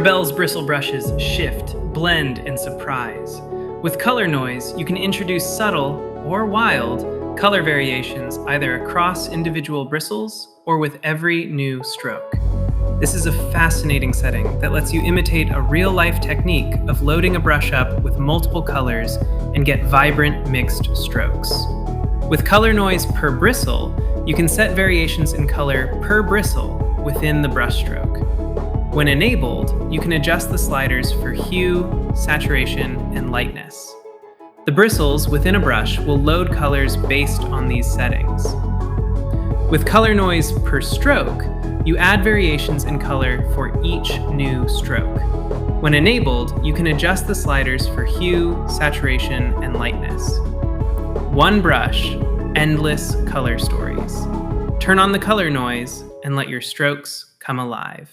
Rebelle's bristle brushes shift, blend, and surprise. With color noise, you can introduce subtle, or wild, color variations either across individual bristles or with every new stroke. This is a fascinating setting that lets you imitate a real-life technique of loading a brush up with multiple colors and get vibrant mixed strokes. With color noise per bristle, you can set variations in color per bristle within the brushstroke. When enabled, you can adjust the sliders for hue, saturation, and lightness. The bristles within a brush will load colors based on these settings. With color noise per stroke, you add variations in color for each new stroke. When enabled, you can adjust the sliders for hue, saturation, and lightness. One brush, endless color stories. Turn on the color noise and let your strokes come alive.